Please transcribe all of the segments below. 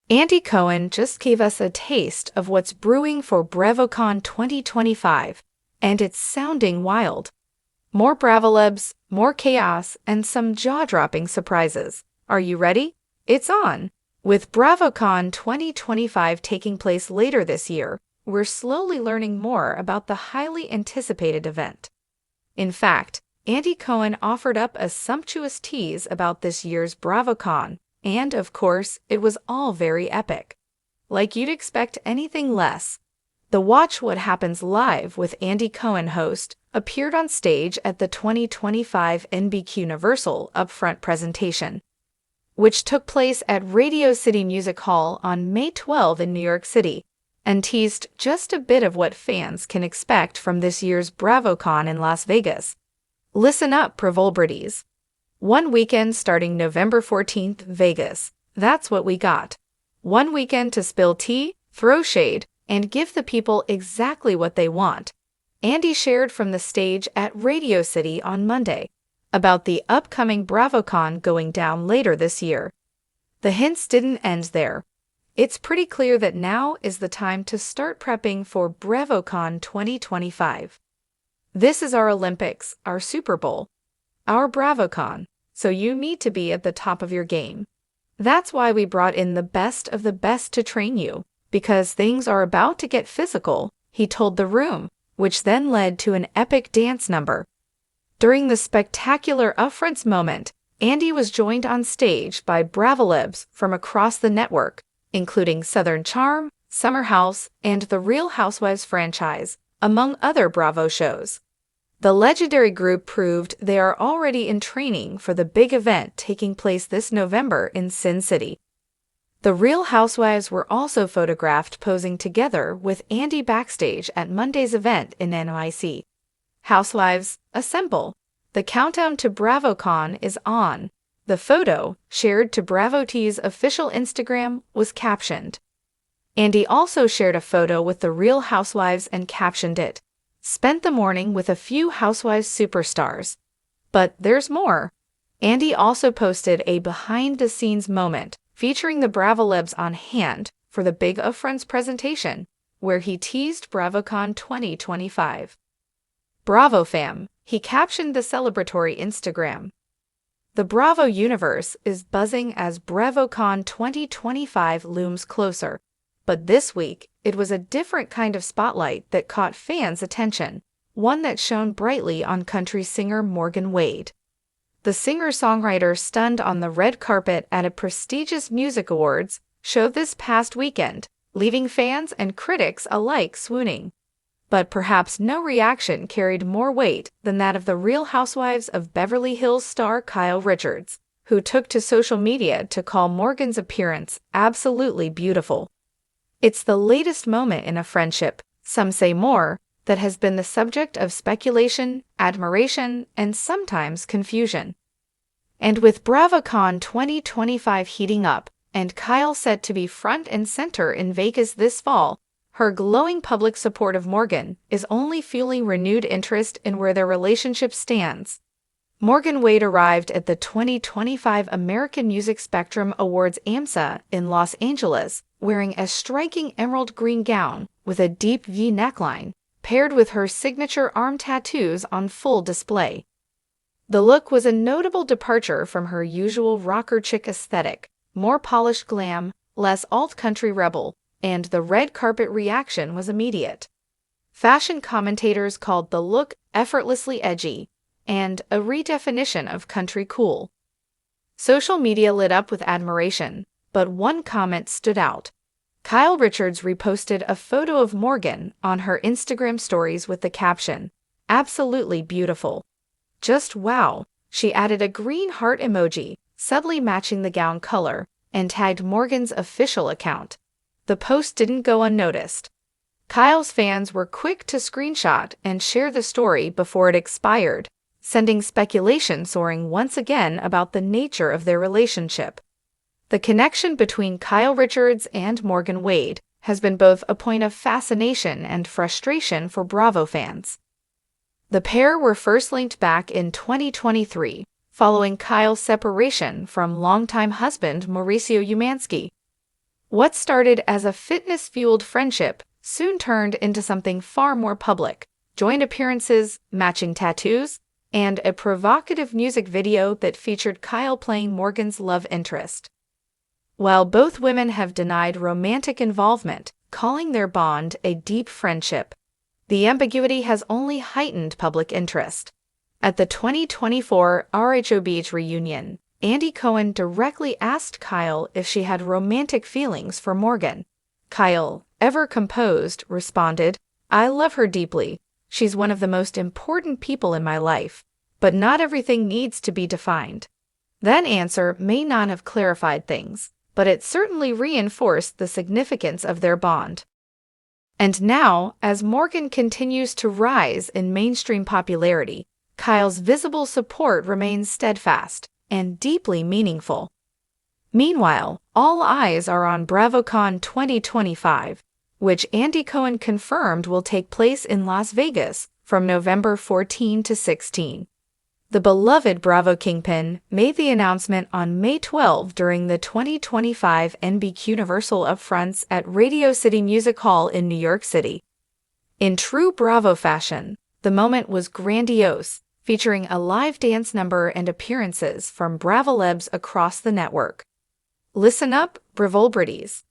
Andy Cohen just gave us a taste of what's brewing for BravoCon 2025, and it's sounding wild. More Bravolebs, more chaos, and some jaw-dropping surprises. Are you ready? It's on! With BravoCon 2025 taking place later this year, we're slowly learning more about the highly anticipated event. In fact, Andy Cohen offered up a sumptuous tease about this year's BravoCon, and of course, it was all very epic. Like you'd expect anything less. The Watch What Happens Live with Andy Cohen host appeared on stage at the 2025 NBC Universal Upfront presentation, which took place at Radio City Music Hall on May 12 in New York City, and teased just a bit of what fans can expect from this year's BravoCon in Las Vegas. Listen up, Bravolebs. One weekend starting November 14th, Vegas. That's what we got. One weekend to spill tea, throw shade, and give the people exactly what they want. Andy shared from the stage at Radio City on Monday about the upcoming BravoCon going down later this year. The hints didn't end there. It's pretty clear that now is the time to start prepping for BravoCon 2025. This is our Olympics, our Super Bowl, our BravoCon, so you need to be at the top of your game. That's why we brought in the best of the best to train you, because things are about to get physical, he told the room, which then led to an epic dance number. During the spectacular upfronts moment, Andy was joined on stage by Bravolebs from across the network, including Southern Charm, Summer House, and the Real Housewives franchise, among other Bravo shows. The legendary group proved they are already in training for the big event taking place this November in Sin City. The Real Housewives were also photographed posing together with Andy backstage at Monday's event in NYC. Housewives, assemble! The countdown to BravoCon is on. The photo, shared to BravoT's official Instagram, was captioned. Andy also shared a photo with the Real Housewives and captioned it, "Spent the morning with a few Housewives superstars." But there's more. Andy also posted a behind-the-scenes moment featuring the Bravolebs on hand for the big upfronts presentation, where he teased BravoCon 2025. "Bravo fam," he captioned the celebratory Instagram. The Bravo universe is buzzing as BravoCon 2025 looms closer. But this week, it was a different kind of spotlight that caught fans' attention, one that shone brightly on country singer Morgan Wade. The singer-songwriter stunned on the red carpet at a prestigious music awards show this past weekend, leaving fans and critics alike swooning. But perhaps no reaction carried more weight than that of the Real Housewives of Beverly Hills star Kyle Richards, who took to social media to call Morgan's appearance absolutely beautiful. It's the latest moment in a friendship, some say more, that has been the subject of speculation, admiration, and sometimes confusion. And with BravoCon 2025 heating up, and Kyle set to be front and center in Vegas this fall, her glowing public support of Morgan is only fueling renewed interest in where their relationship stands. Morgan Wade arrived at the 2025 American Music Spectrum Awards AMSA in Los Angeles, wearing a striking emerald green gown with a deep V neckline, paired with her signature arm tattoos on full display. The look was a notable departure from her usual rocker chick aesthetic, more polished glam, less alt-country rebel, and the red carpet reaction was immediate. Fashion commentators called the look effortlessly edgy and a redefinition of country cool. Social media lit up with admiration, but one comment stood out. Kyle Richards reposted a photo of Morgan on her Instagram stories with the caption, "Absolutely beautiful. Just wow." She added a green heart emoji, subtly matching the gown color, and tagged Morgan's official account. The post didn't go unnoticed. Kyle's fans were quick to screenshot and share the story before it expired, sending speculation soaring once again about the nature of their relationship. The connection between Kyle Richards and Morgan Wade has been both a point of fascination and frustration for Bravo fans. The pair were first linked back in 2023, following Kyle's separation from longtime husband Mauricio Umansky. What started as a fitness-fueled friendship soon turned into something far more public: joint appearances, matching tattoos, and a provocative music video that featured Kyle playing Morgan's love interest. While both women have denied romantic involvement, calling their bond a deep friendship, the ambiguity has only heightened public interest. At the 2024 RHOBH reunion, Andy Cohen directly asked Kyle if she had romantic feelings for Morgan. Kyle, ever composed, responded, "I love her deeply. She's one of the most important people in my life, but not everything needs to be defined." That answer may not have clarified things, but it certainly reinforced the significance of their bond. And now, as Morgan continues to rise in mainstream popularity, Kyle's visible support remains steadfast and deeply meaningful. Meanwhile, all eyes are on BravoCon 2025, which Andy Cohen confirmed will take place in Las Vegas from November 14 to 16. The beloved Bravo Kingpin made the announcement on May 12 during the 2025 NBC Universal Upfronts at Radio City Music Hall in New York City. In true Bravo fashion, the moment was grandiose, featuring a live dance number and appearances from Bravolebs across the network. Listen up, Bravolebs.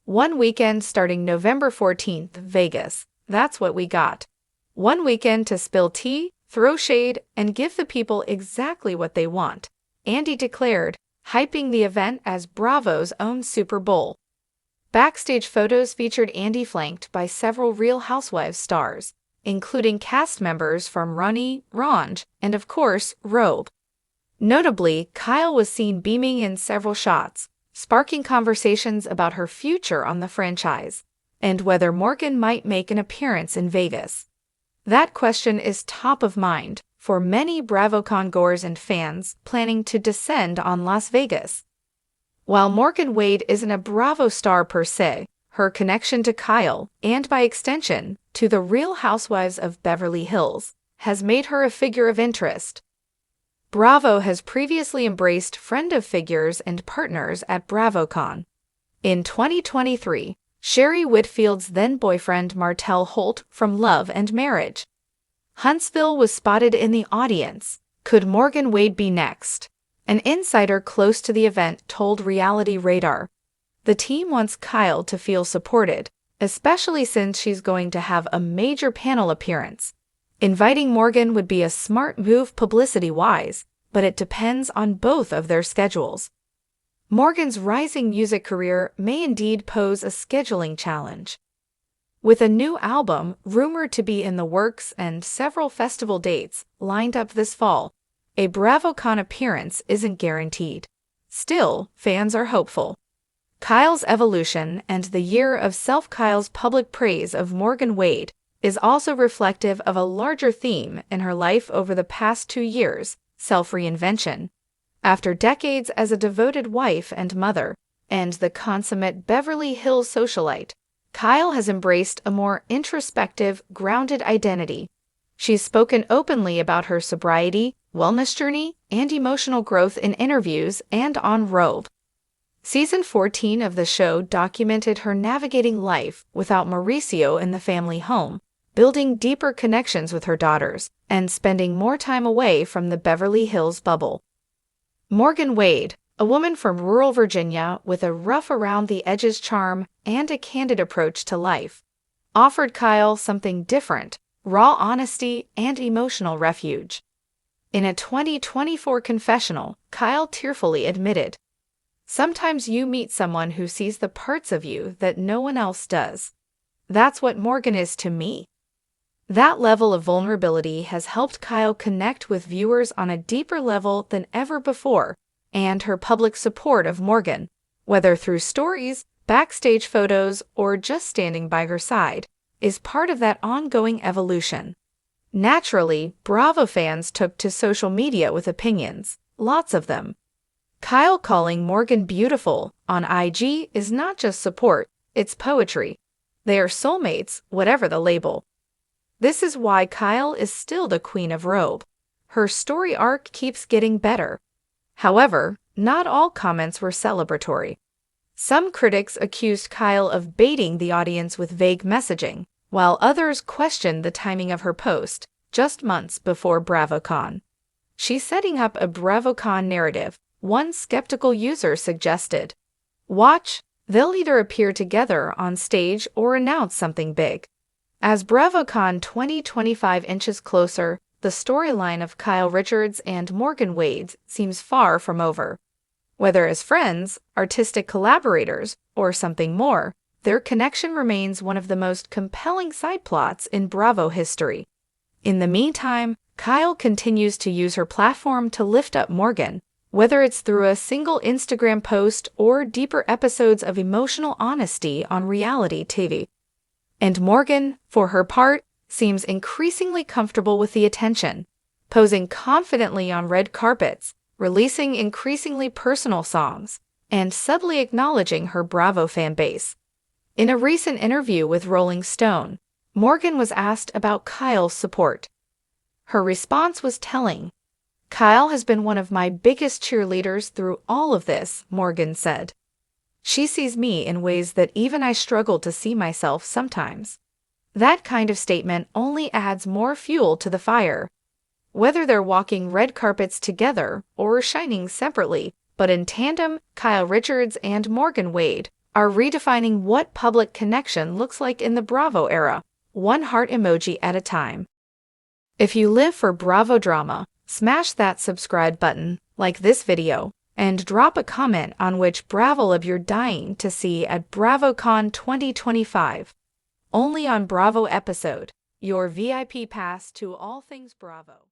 One weekend starting November 14th, Vegas. That's what we got. One weekend to spill tea, throw shade, and give the people exactly what they want, Andy declared, hyping the event as Bravo's own Super Bowl. Backstage photos featured Andy flanked by several Real Housewives stars, including cast members from Ronnie, Ranj, and of course, Rob. Notably, Kyle was seen beaming in several shots, sparking conversations about her future on the franchise, and whether Morgan might make an appearance in Vegas. That question is top of mind for many BravoCon goers and fans planning to descend on Las Vegas. While Morgan Wade isn't a Bravo star per se, her connection to Kyle, and by extension, to the Real Housewives of Beverly Hills, has made her a figure of interest. Bravo has previously embraced friend of figures and partners at BravoCon. In 2023, Sherry Whitfield's then-boyfriend Martell Holt from Love and Marriage. Huntsville was spotted in the audience. Could Morgan Wade be next? An insider close to the event told Reality Radar. The team wants Kyle to feel supported, especially since she's going to have a major panel appearance. Inviting Morgan would be a smart move publicity-wise, but it depends on both of their schedules. Morgan's rising music career may indeed pose a scheduling challenge. With a new album rumored to be in the works and several festival dates lined up this fall, a BravoCon appearance isn't guaranteed. Still, fans are hopeful. Kyle's evolution and the year of Kyle's public praise of Morgan Wade is also reflective of a larger theme in her life over the past 2 years: self-reinvention. After decades as a devoted wife and mother, and the consummate Beverly Hills socialite, Kyle has embraced a more introspective, grounded identity. She's spoken openly about her sobriety, wellness journey, and emotional growth in interviews and on Robe. Season 14 of the show documented her navigating life without Mauricio in the family home, building deeper connections with her daughters, and spending more time away from the Beverly Hills bubble. Morgan Wade, a woman from rural Virginia with a rough-around-the-edges charm and a candid approach to life, offered Kyle something different: raw honesty and emotional refuge. In a 2024 confessional, Kyle tearfully admitted, "Sometimes you meet someone who sees the parts of you that no one else does. That's what Morgan is to me." That level of vulnerability has helped Kyle connect with viewers on a deeper level than ever before, and her public support of Morgan, whether through stories, backstage photos, or just standing by her side, is part of that ongoing evolution. Naturally, Bravo fans took to social media with opinions, lots of them. Kyle calling Morgan beautiful on IG is not just support, it's poetry. They are soulmates, whatever the label. This is why Kyle is still the queen of Robe. Her story arc keeps getting better. However, not all comments were celebratory. Some critics accused Kyle of baiting the audience with vague messaging, while others questioned the timing of her post, just months before BravoCon. She's setting up a BravoCon narrative, one skeptical user suggested. Watch, they'll either appear together on stage or announce something big. As BravoCon 2025 inches closer, the storyline of Kyle Richards and Morgan Wade seems far from over. Whether as friends, artistic collaborators, or something more, their connection remains one of the most compelling side plots in Bravo history. In the meantime, Kyle continues to use her platform to lift up Morgan, whether it's through a single Instagram post or deeper episodes of emotional honesty on reality TV. And Morgan, for her part, seems increasingly comfortable with the attention, posing confidently on red carpets, releasing increasingly personal songs, and subtly acknowledging her Bravo fan base. In a recent interview with Rolling Stone, Morgan was asked about Kyle's support. Her response was telling. "Kyle has been one of my biggest cheerleaders through all of this," Morgan said. "She sees me in ways that even I struggle to see myself sometimes." That kind of statement only adds more fuel to the fire. Whether they're walking red carpets together or shining separately, but in tandem, Kyle Richards and Morgan Wade are redefining what public connection looks like in the Bravo era, one heart emoji at a time. If you live for Bravo drama, smash that subscribe button, like this video, and drop a comment on which Bravoleb you're dying to see at BravoCon 2025. Only on Bravo episode, your VIP pass to all things Bravo.